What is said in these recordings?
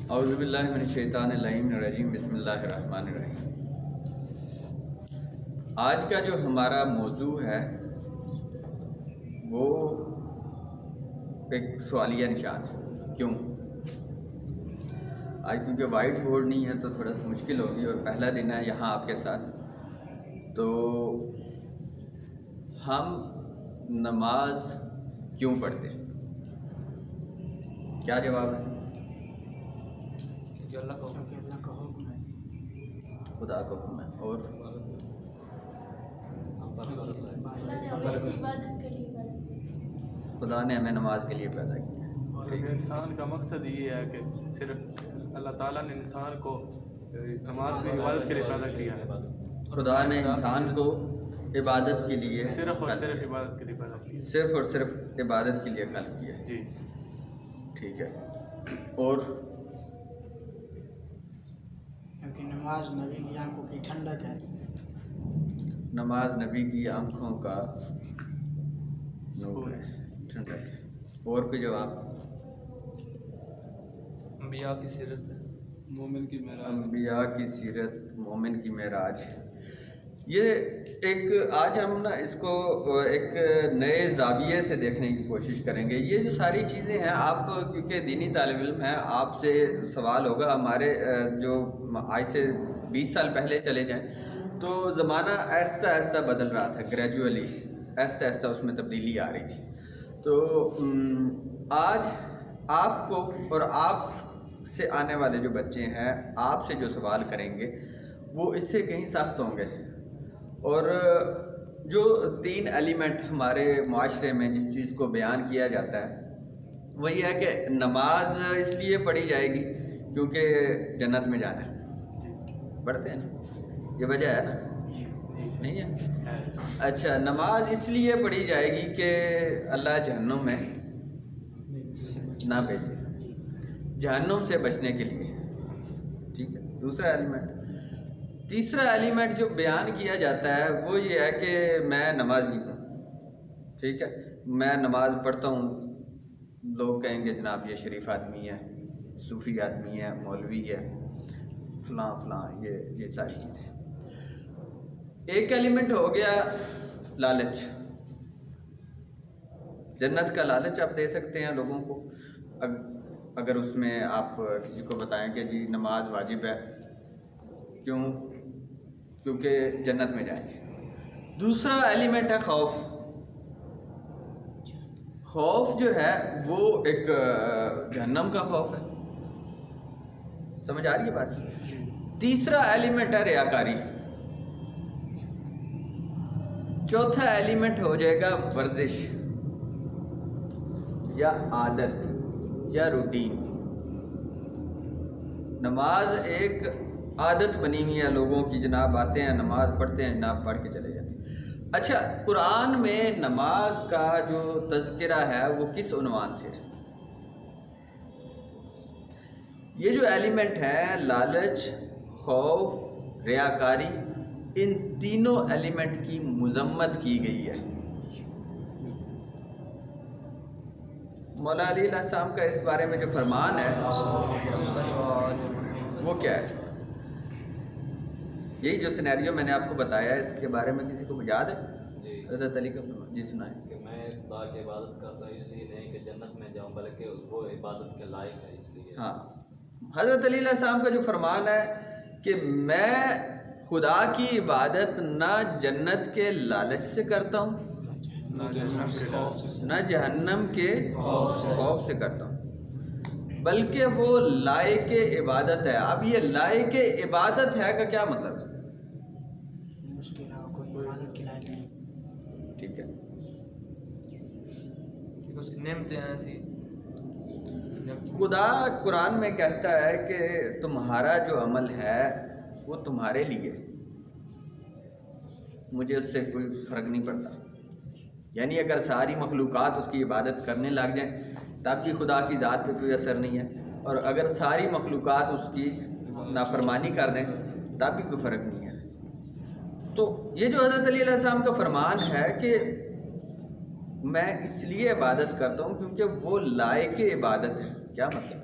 اعوذ باللہ من الشیطان الرجیم، بسم اللہ الرحمن الرحیم۔ آج کا جو ہمارا موضوع ہے وہ ایک سوالیہ نشان ہے۔ کیوں؟ آج کیونکہ وائٹ بورڈ نہیں ہے تو تھوڑا سا مشکل ہوگی، اور پہلا دن ہے یہاں آپ کے ساتھ، تو ہم نماز کیوں پڑھتے ہیں؟ کیا جواب ہے؟ اللہ کا حکم ہے، خدا کا حکم ہے، اور خدا نے ہمیں نماز کے لیے پیدا کیا ہے۔ اور انسان کا مقصد یہ ہے کہ صرف اللہ تعالیٰ نے انسان کو نماز کی عبادت کے لیے پیدا کیا ہے۔ خدا نے انسان کو عبادت کے لیے صرف اور صرف عبادت کے لیے پیدا کیا، صرف اور صرف عبادت کے لیے خلق کیا ہے۔ جی ٹھیک ہے، اور کیونکہ نماز نبی کی آنکھوں کی ٹھنڈک ہے۔ نماز نبی کی آنکھوں کا نور ہے، ٹھنڈک ہے۔ اور کوئی جواب؟ انبیاء کی سیرت ہے، مومن کی معراج، انبیاء کی سیرت، مومن کی معراج۔ یہ ایک آج ہم نا اس کو ایک نئے زاویے سے دیکھنے کی کوشش کریں گے۔ یہ جو ساری چیزیں ہیں، آپ کیونکہ دینی طالب علم ہیں، آپ سے سوال ہوگا، ہمارے جو آج سے 20 سال پہلے چلے جائیں تو زمانہ ایسا ایسا بدل رہا تھا، گریجولی ایسا ایسا اس میں تبدیلی آ رہی تھی۔ تو آج آپ کو اور آپ سے آنے والے جو بچے ہیں، آپ سے جو سوال کریں گے وہ اس سے کہیں سخت ہوں گے۔ اور جو 3 ایلیمنٹ ہمارے معاشرے میں جس چیز کو بیان کیا جاتا ہے وہ یہ ہے کہ نماز اس لیے پڑھی جائے گی کیونکہ جنت میں جانا ہے، پڑھتے ہیں نا، یہ وجہ ہے نا، نہیں ہے؟ اچھا، نماز اس لیے پڑھی جائے گی کہ اللہ جہنم میں نہ بھیجے، جہنم سے بچنے کے لیے، ٹھیک ہے، دوسرا ایلیمنٹ۔ تیسرا ایلیمنٹ جو بیان کیا جاتا ہے وہ یہ ہے کہ میں نمازی ہوں، ٹھیک ہے، میں نماز پڑھتا ہوں، لوگ کہیں گے جناب یہ شریف آدمی ہے، صوفی آدمی ہے، مولوی ہے، فلاں فلاں، یہ ساری چیزیں۔ ایک ایلیمنٹ ہو گیا لالچ، جنت کا لالچ آپ دے سکتے ہیں لوگوں کو، اگر اس میں آپ کسی کو بتائیں کہ جی نماز واجب ہے، کیوں؟ کیونکہ جنت میں جائیں گے۔ دوسرا ایلیمنٹ ہے خوف۔ خوف جو ہے وہ ایک جہنم کا خوف ہے، سمجھ آ رہی ہے بات؟ تیسرا ایلیمنٹ ہے ریاکاری۔ چوتھا ایلیمنٹ ہو جائے گا ورزش یا عادت یا روٹین۔ نماز ایک عادت بنی ہوئی ہے لوگوں کی، جناب آتے ہیں نماز پڑھتے ہیں، جناب پڑھ کے چلے جاتے ہیں۔ اچھا، قرآن میں نماز کا جو تذکرہ ہے وہ کس عنوان سے ہے؟ یہ جو ایلیمنٹ ہیں، لالچ، خوف، ریاکاری، ان تینوں ایلیمنٹ کی مذمت کی گئی ہے۔ مولا علی علیہ السلام کا اس بارے میں جو فرمان ہے وہ کیا ہے؟ یہی جو سینیریو میں نے آپ کو بتایا ہے، اس کے بارے میں کسی کو یاد ہے؟ جی، حضرت علی کا فرمان، جی سنائیں۔ کہ میں خدا کی عبادت کرتا ہوں اس لیے نہیں کہ جنت میں جاؤں، بلکہ وہ عبادت کے لائق ہے، اس لیے۔ ہاں، حضرت علی علیہ السلام کا جو فرمان ہے کہ میں خدا کی عبادت نہ جنت کے لالچ سے کرتا ہوں، نہ جہنم کے خوف سے کرتا ہوں، بلکہ وہ لائق عبادت ہے۔ اب یہ لائق عبادت ہے کا کیا مطلب ہے؟ اس کے علاوہ کوئی عبادت کے لائق نہیں۔ ٹھیک ہے، اس کی نعمتیں ہیں ایسی۔ خدا قرآن میں کہتا ہے کہ تمہارا جو عمل ہے وہ تمہارے لیے، مجھے اس سے کوئی فرق نہیں پڑتا۔ یعنی اگر ساری مخلوقات اس کی عبادت کرنے لگ جائیں تب بھی خدا کی ذات پہ کوئی اثر نہیں ہے، اور اگر ساری مخلوقات اس کی نافرمانی کر دیں تب بھی کوئی فرق نہیں ہے۔ تو یہ جو حضرت علی علیہ السلام کا فرمان ہے کہ میں اس لیے عبادت کرتا ہوں کیونکہ وہ لائق عبادت ہے، کیا مطلب؟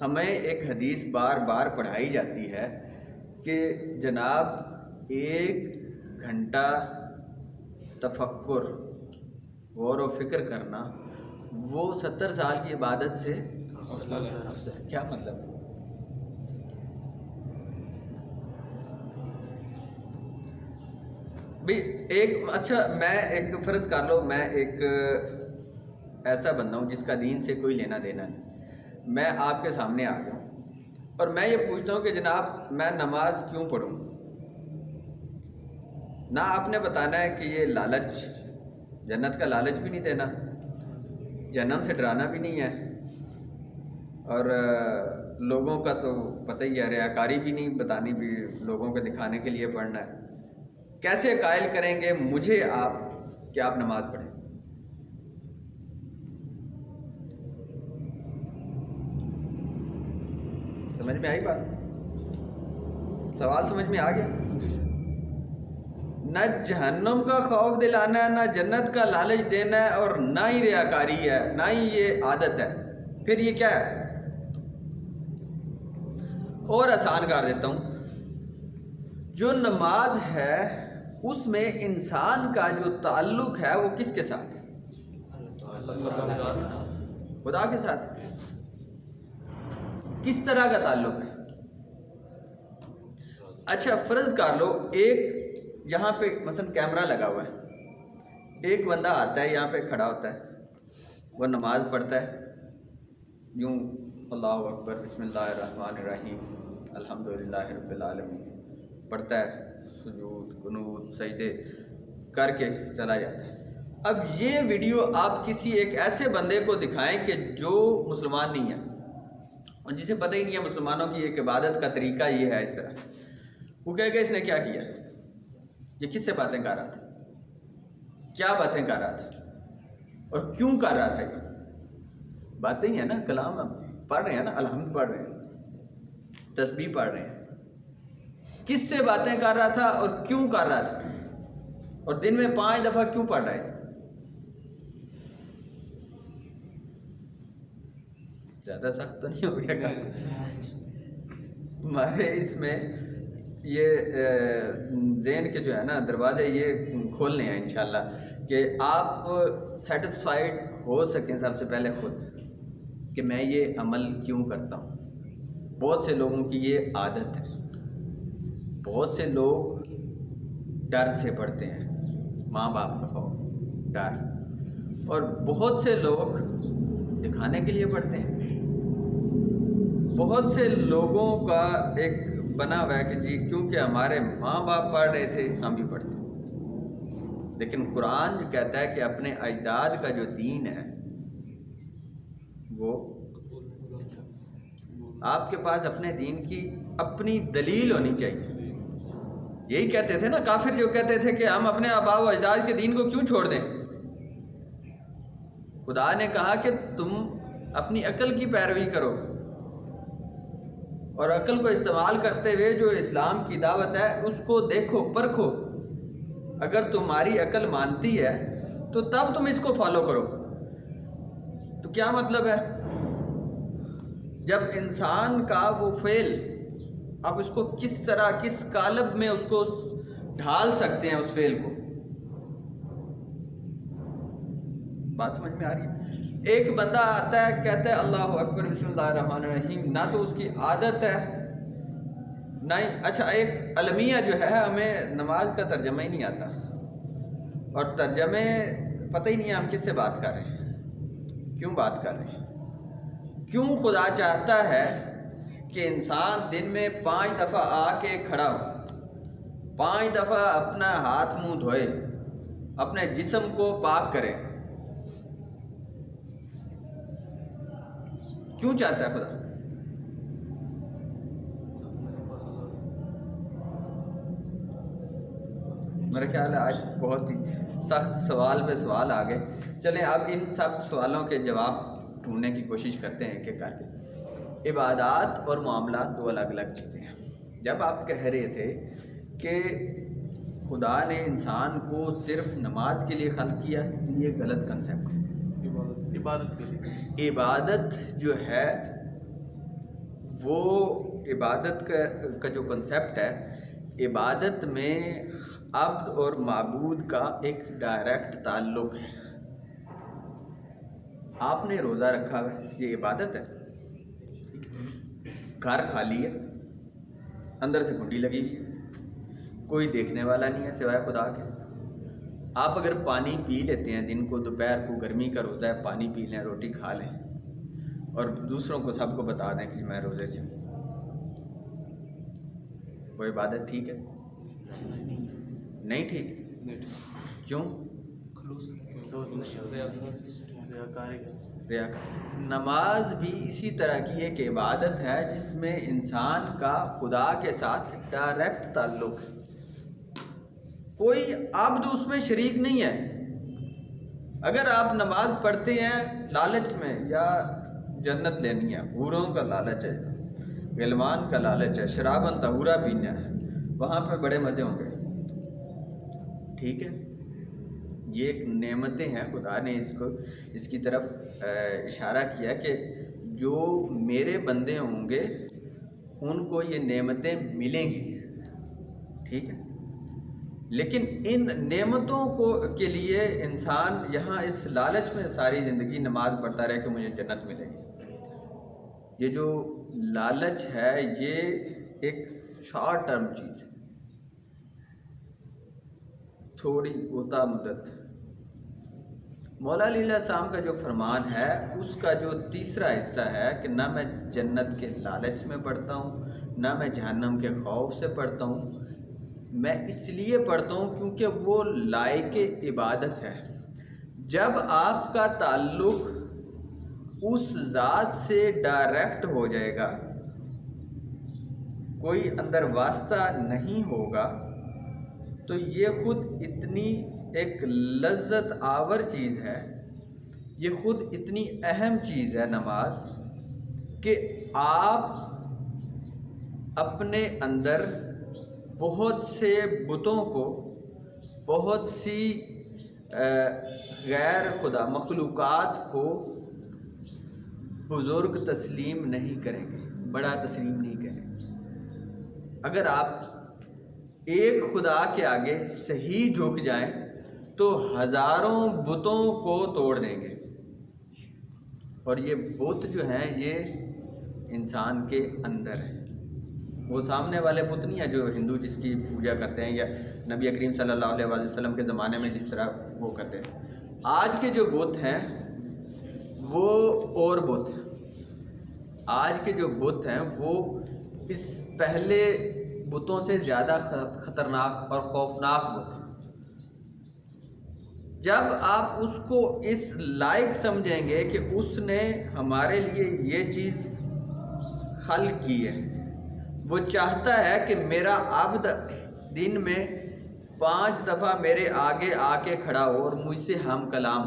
ہمیں ایک حدیث بار بار پڑھائی جاتی ہے کہ جناب 1 گھنٹہ تفکر، غور و فکر کرنا وہ 70 سال کی عبادت سے افضل ہے۔ کیا مطلب؟ بھئی اچھا میں ایک فرض کر لو، میں ایک ایسا بندہ ہوں جس کا دین سے کوئی لینا دینا نہیں، میں آپ کے سامنے آ گیا ہوں اور میں یہ پوچھتا ہوں کہ جناب میں نماز کیوں پڑھوں؟ نہ آپ نے بتانا ہے کہ یہ لالچ، جنت کا لالچ بھی نہیں دینا، جہنم سے ڈرانا بھی نہیں ہے، اور لوگوں کا تو پتہ ہی ہے، ریاکاری بھی نہیں بتانی، بھی لوگوں کو دکھانے کے لیے پڑھنا ہے۔ کیسے قائل کریں گے مجھے آپ کہ آپ نماز پڑھیں؟ سمجھ میں آئی بات؟ سوال سمجھ میں آ گیا؟ نہ جہنم کا خوف دلانا ہے، نہ جنت کا لالچ دینا ہے، اور نہ ہی ریاکاری ہے، نہ ہی یہ عادت ہے، پھر یہ کیا ہے؟ اور آسان کر دیتا ہوں، جو نماز ہے اس میں انسان کا جو تعلق ہے وہ کس کے ساتھ ہے؟ خدا کے ساتھ۔ کس طرح کا تعلق ہے؟ اچھا فرض کر لو ایک یہاں پہ مثلا کیمرہ لگا ہوا ہے، ایک بندہ آتا ہے یہاں پہ کھڑا ہوتا ہے، وہ نماز پڑھتا ہے یوں اللہ اکبر بسم اللہ الرحمن الرحیم الحمدللہ رب العالمین پڑھتا ہے، سجود قنوت سجدے کر کے چلا جاتا ہے۔ اب یہ ویڈیو آپ کسی ایک ایسے بندے کو دکھائیں کہ جو مسلمان نہیں ہے اور جسے پتہ ہی نہیں ہے مسلمانوں کی ایک عبادت کا طریقہ یہ ہے، اس طرح وہ کہے گا اس نے کیا کیا؟ یہ کس سے باتیں کر رہا تھا؟ کیا باتیں کر رہا تھا اور کیوں کر رہا تھا؟ یہ باتیں ہی ہے نا، کلام ہم پڑھ رہے ہیں نا، الحمد پڑھ رہے ہیں، تسبیح پڑھ رہے ہیں، کس سے باتیں کر رہا تھا اور کیوں کر رہا تھا، اور دن میں 5 دفعہ کیوں پڑھ رہا ہے؟ زیادہ سخت تو نہیں ہو گیا کام؟ ہمارے اس میں یہ ذہن کے جو ہے نا دروازے یہ کھولنے ہیں انشاءاللہ کہ آپ سیٹسفائیڈ ہو سکیں سب سے پہلے خود کہ میں یہ عمل کیوں کرتا ہوں۔ بہت سے لوگوں کی یہ عادت ہے، بہت سے لوگ ڈر سے پڑھتے ہیں، ماں باپ کا خوف، ڈر، اور بہت سے لوگ دکھانے کے لیے پڑھتے ہیں۔ بہت سے لوگوں کا ایک بنا ہوا ہے کہ جی کیونکہ ہمارے ماں باپ پڑھ رہے تھے ہم بھی پڑھتے ہیں، لیکن قرآن جو کہتا ہے کہ اپنے اجداد کا جو دین ہے وہ آپ کے پاس اپنے دین کی اپنی دلیل ہونی چاہیے۔ یہی کہتے تھے نا کافر، جو کہتے تھے کہ ہم اپنے آباء و اجداد کے دین کو کیوں چھوڑ دیں؟ خدا نے کہا کہ تم اپنی عقل کی پیروی کرو، اور عقل کو استعمال کرتے ہوئے جو اسلام کی دعوت ہے اس کو دیکھو پرکھو، اگر تمہاری عقل مانتی ہے تو تب تم اس کو فالو کرو۔ تو کیا مطلب ہے؟ جب انسان کا وہ فعل، اب اس کو کس طرح کس قالب میں اس کو ڈھال سکتے ہیں اس فعل کو؟ بات سمجھ میں آ رہی ہے؟ ایک بندہ آتا ہے کہتا ہے اللہ اکبر بسم اللہ الرحمن الرحیم، نہ تو اس کی عادت ہے نہ ہی، اچھا ایک المیہ جو ہے ہمیں نماز کا ترجمہ ہی نہیں آتا، اور ترجمے پتہ ہی نہیں ہے ہم کس سے بات کر رہے ہیں، کیوں بات کر رہے ہیں، کیوں خدا چاہتا ہے کہ انسان دن میں 5 دفعہ آ کے کھڑا ہو، 5 دفعہ اپنا ہاتھ منہ دھوئے، اپنے جسم کو پاک کرے؟ کیوں چاہتا ہے خدا؟ میرا خیال ہے آج بہت ہی سخت سوال پہ سوال آ گئے۔ چلیں اب ان سب سوالوں کے جواب ڈھونڈنے کی کوشش کرتے ہیں کہ کر کے۔ عبادات اور معاملات 2 الگ الگ چیزیں ہیں۔ جب آپ کہہ رہے تھے کہ خدا نے انسان کو صرف نماز کے لیے خلق کیا، تو یہ غلط کنسیپٹ ہے۔ عبادت کے لیے عبادت جو ہے وہ عبادت کا جو کنسیپٹ ہے، عبادت میں عبد اور معبود کا ایک ڈائریکٹ تعلق ہے۔ آپ نے روزہ رکھا ہوا ہے، یہ عبادت ہے۔ گھر خالی ہے، اندر سے کنڈی لگی ہوئی ہے، کوئی دیکھنے والا نہیں ہے سوائے خدا کے۔ آپ اگر پانی پی لیتے ہیں دن کو، دوپہر کو گرمی کا روزہ ہے، پانی پی لیں، روٹی کھا لیں اور دوسروں کو سب کو بتا دیں کہ میں روزے سے ہوں، وہ عبادت ٹھیک ہے؟ نہیں ٹھیک۔ کیوں؟ ریاکاری۔ نماز بھی اسی طرح کی ایک عبادت ہے جس میں انسان کا خدا کے ساتھ ڈائریکٹ تعلق ہے، کوئی عبد اس میں شریک نہیں ہے۔ اگر آپ نماز پڑھتے ہیں لالچ میں، یا جنت لینی ہے، حوروں کا لالچ ہے، غلمان کا لالچ ہے، شرابن طہورا پینا ہے، وہاں پہ بڑے مزے ہوں گے، ٹھیک ہے، یہ ایک نعمتیں ہیں، خدا نے اس کی طرف اشارہ کیا کہ جو میرے بندے ہوں گے ان کو یہ نعمتیں ملیں گی، ٹھیک ہے۔ لیکن ان نعمتوں کے لیے انسان یہاں اس لالچ میں ساری زندگی نماز پڑھتا رہے کہ مجھے جنت ملے گی، یہ جو لالچ ہے یہ ایک شارٹ ٹرم چیز ہے، تھوڑی کوتا مدت۔ مولا علی علیہ السلام کا جو فرمان ہے اس کا جو تیسرا حصہ ہے کہ نہ میں جنت کے لالچ میں پڑھتا ہوں، نہ میں جہنم کے خوف سے پڑھتا ہوں، میں اس لیے پڑھتا ہوں کیونکہ وہ لائق عبادت ہے۔ جب آپ کا تعلق اس ذات سے ڈائریکٹ ہو جائے گا، کوئی اندر واسطہ نہیں ہوگا، تو یہ خود اتنی ایک لذت آور چیز ہے، یہ خود اتنی اہم چیز ہے نماز، کہ آپ اپنے اندر بہت سے بتوں کو، بہت سی غیر خدا مخلوقات کو بزرگ تسلیم نہیں کریں گے، بڑا تسلیم نہیں کریں گے۔ اگر آپ ایک خدا کے آگے صحیح جھک جائیں تو ہزاروں بتوں کو توڑ دیں گے، اور یہ بت جو ہیں یہ انسان کے اندر ہے، وہ سامنے والے بت نہیں ہیں جو ہندو جس کی پوجا کرتے ہیں، یا نبی کریم صلی اللہ علیہ وآلہ وسلم کے زمانے میں جس طرح وہ کرتے تھے۔ آج کے جو بت ہیں وہ اور بت ہیں، آج کے جو بت ہیں وہ اس پہلے بتوں سے زیادہ خطرناک اور خوفناک بت ہیں۔ جب آپ اس کو اس لائق سمجھیں گے کہ اس نے ہمارے لیے یہ چیز خلق کی ہے، وہ چاہتا ہے کہ میرا عبد دن میں 5 دفعہ میرے آگے آ کے کھڑا ہو اور مجھ سے ہم کلام،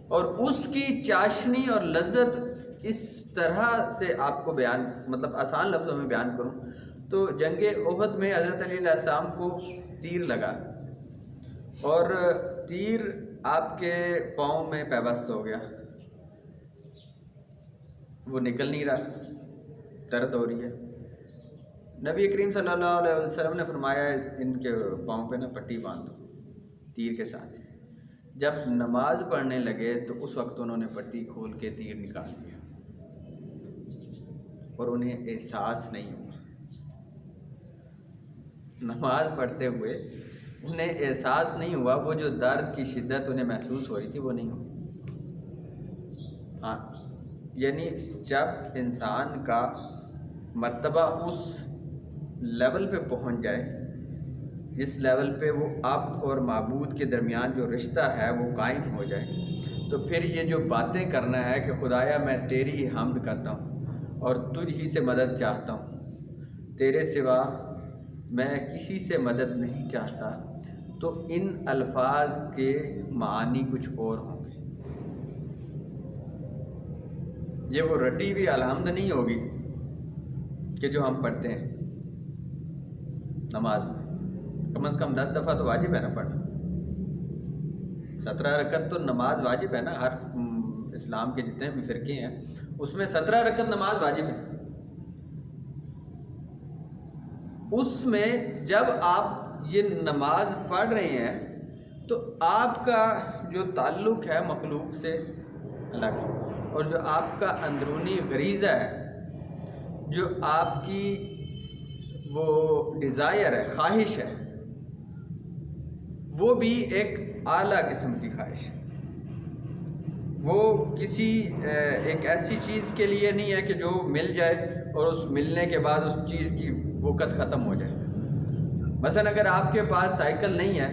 اور اس کی چاشنی اور لذت اس طرح سے آپ کو بیان، مطلب آسان لفظوں میں بیان کروں تو جنگ احد میں حضرت علی علیہ السلام کو تیر لگا، اور تیر آپ کے پاؤں میں پیوست ہو گیا، وہ نکل نہیں رہا، درد ہو رہی ہے۔ نبی کریم صلی اللہ علیہ وسلم نے فرمایا ان کے پاؤں پہ نا پٹی باندھ دو تیر کے ساتھ۔ جب نماز پڑھنے لگے تو اس وقت انہوں نے پٹی کھول کے تیر نکال دیا، اور انہیں احساس نہیں ہوا، نماز پڑھتے ہوئے انہیں احساس نہیں ہوا، وہ جو درد کی شدت انہیں محسوس ہو رہی تھی وہ نہیں ہوئی۔ ہاں، یعنی جب انسان کا مرتبہ اس لیول پہ پہنچ جائے جس لیول پہ وہ عبد اور معبود کے درمیان جو رشتہ ہے وہ قائم ہو جائے، تو پھر یہ جو باتیں کرنا ہے کہ خدایا میں تیری حمد کرتا ہوں اور تجھ ہی سے مدد چاہتا ہوں، تیرے سوا میں کسی سے مدد نہیں چاہتا، تو ان الفاظ کے معانی کچھ اور ہوں گے۔ یہ وہ رٹی ہوئی الحمد نہیں ہوگی کہ جو ہم پڑھتے ہیں نماز میں، کم از کم 10 دفعہ تو واجب ہے نا پڑھنا، 17 رکعت تو نماز واجب ہے نا، ہر اسلام کے جتنے بھی فرقے ہیں اس میں 17 رکعت نماز واجب ہے، اس میں جب آپ یہ نماز پڑھ رہے ہیں تو آپ کا جو تعلق ہے مخلوق سے الگ ہے، اور جو آپ کا اندرونی غریزہ ہے، جو آپ کی وہ ڈیزائر ہے، خواہش ہے، وہ بھی ایک اعلیٰ قسم کی خواہش ہے۔ وہ کسی ایک ایسی چیز کے لیے نہیں ہے کہ جو مل جائے اور اس ملنے کے بعد اس چیز کی وقت ختم ہو جائے۔ مثلا اگر آپ کے پاس سائیکل نہیں ہے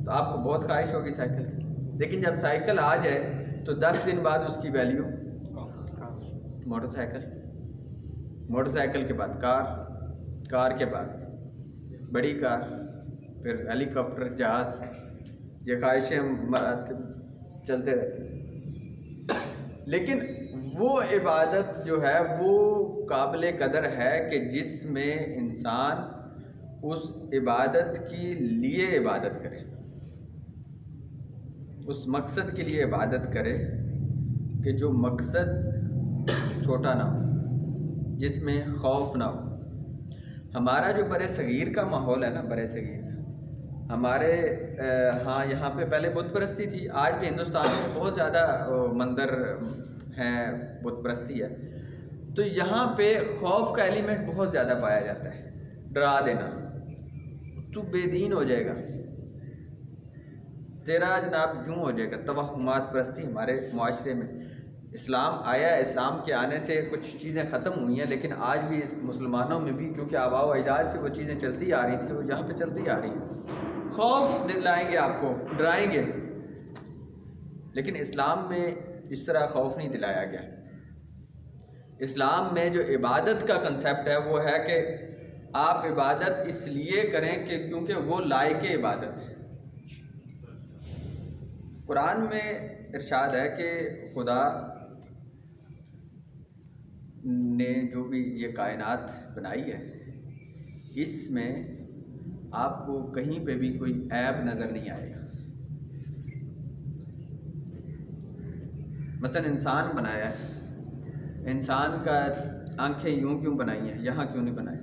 تو آپ کو بہت خواہش ہوگی سائیکل کی، لیکن جب سائیکل آ جائے تو 10 دن بعد اس کی value motor cycle, motor cycle کے بعد کار، کار کے بعد بڑی کار، پھر ہیلی کاپٹر، جہاز، یہ خواہشیں مراتب چلتے رہتے ہیں۔ لیکن وہ عبادت جو ہے وہ قابل قدر ہے کہ جس میں انسان اس عبادت کے لیے عبادت کرے، اس مقصد کے لیے عبادت کرے کہ جو مقصد چھوٹا نہ ہو، جس میں خوف نہ ہو۔ ہمارا جو برِ صغیر کا ماحول ہے نا، برِ صغیر کا، ہمارے ہاں یہاں پہ پہلے بت پرستی تھی، آج بھی ہندوستان میں بہت زیادہ مندر ہیں، بت پرستی ہے، تو یہاں پہ خوف کا ایلیمنٹ بہت زیادہ پایا جاتا ہے، ڈرا دینا، تو بے دین ہو جائے گا، تیرا جناب یوں ہو جائے گا۔ توہمات پرستی ہمارے معاشرے میں، اسلام آیا ہے، اسلام کے آنے سے کچھ چیزیں ختم ہوئی ہیں، لیکن آج بھی اس مسلمانوں میں بھی کیونکہ آباء و اجداد سے وہ چیزیں چلتی آ رہی تھیں، وہ یہاں پہ چلتی آ رہی ہیں۔ خوف دلائیں گے آپ کو، ڈرائیں گے، لیکن اسلام میں اس طرح خوف نہیں دلایا گیا۔ اسلام میں جو عبادت کا کنسیپٹ ہے وہ ہے کہ آپ عبادت اس لیے کریں کہ کیونکہ وہ لائق عبادت ہے۔ قرآن میں ارشاد ہے کہ خدا نے جو بھی یہ کائنات بنائی ہے، اس میں آپ کو کہیں پہ بھی کوئی عیب نظر نہیں آئے گا۔ مثلا انسان بنایا ہے، انسان کا آنکھیں یوں کیوں بنائی ہیں، یہاں کیوں نہیں بنائے،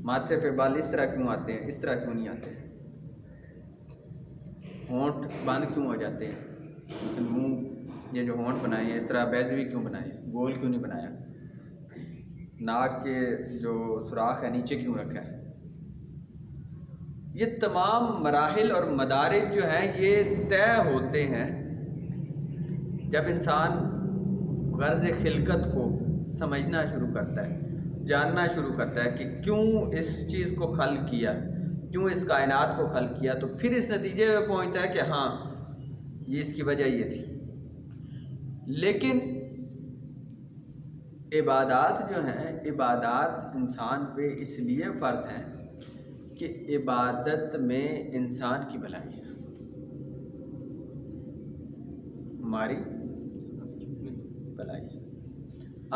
ماتھے پہ بال اس طرح کیوں آتے ہیں، اس طرح کیوں نہیں آتے، ہونٹ بند کیوں ہو جاتے ہیں، مثلا منہ یہ جو ہونٹ بنائے ہیں اس طرح بیضوی کیوں بنائے، گول کیوں نہیں بنایا، ناک کے جو سوراخ ہے نیچے کیوں رکھا ہے۔ یہ تمام مراحل اور مدارج جو ہیں یہ طے ہوتے ہیں جب انسان غرض خلقت کو سمجھنا شروع کرتا ہے، جاننا شروع کرتا ہے کہ کیوں اس چیز کو خلق کیا، کیوں اس کائنات کو خلق کیا، تو پھر اس نتیجے میں پہنچتا ہے کہ ہاں یہ اس کی وجہ یہ تھی۔ لیکن عبادات جو ہیں، عبادات انسان پہ اس لیے فرض ہیں کہ عبادت میں انسان کی بھلائی ہے، ہماری بھلائی ہے۔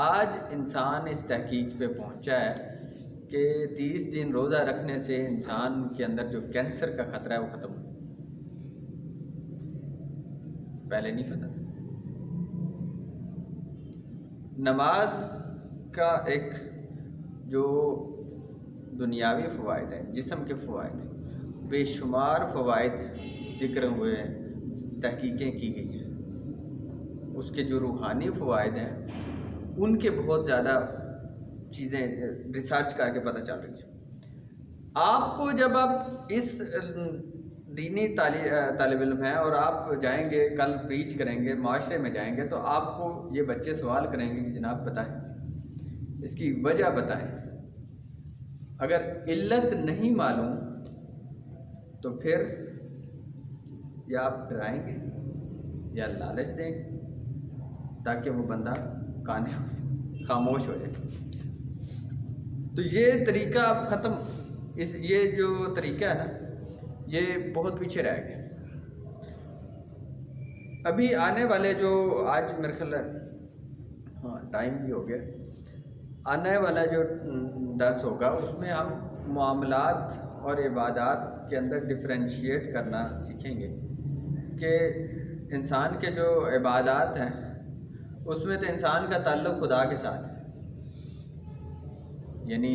آج انسان اس تحقیق پہ پہنچا ہے کہ 30 دن روزہ رکھنے سے انسان کے اندر جو کینسر کا خطرہ ہے وہ ختم ہو، پہلے نہیں پتہ تھا۔ نماز کا ایک جو دنیاوی فوائد ہیں، جسم کے فوائد ہیں، بے شمار فوائد ذکر ہوئے ہیں، تحقیقیں کی گئی ہیں۔ اس کے جو روحانی فوائد ہیں ان کے بہت زیادہ چیزیں ریسرچ کر کے پتہ چل رہی ہیں۔ آپ کو جب آپ اس دینی طالب علم ہیں اور آپ جائیں گے کل پریچ کریں گے، معاشرے میں جائیں گے، تو آپ کو یہ بچے سوال کریں گے کہ جناب بتائیں، اس کی وجہ بتائیں۔ اگر علت نہیں معلوم تو پھر یا آپ ڈرائیں گے یا لالچ دیں گے تاکہ وہ بندہ کانے خاموش ہو جائے۔ تو یہ طریقہ اب ختم، یہ جو طریقہ ہے نا یہ بہت پیچھے رہ گیا۔ ابھی آنے والے جو آج میرے خیال ہے ہاں ٹائم بھی ہو گیا، آنے والا جو درس ہوگا اس میں ہم معاملات اور عبادات کے اندر ڈفرینشیٹ کرنا سیکھیں گے کہ انسان کے جو عبادات ہیں اس میں تو انسان کا تعلق خدا کے ساتھ ہے، یعنی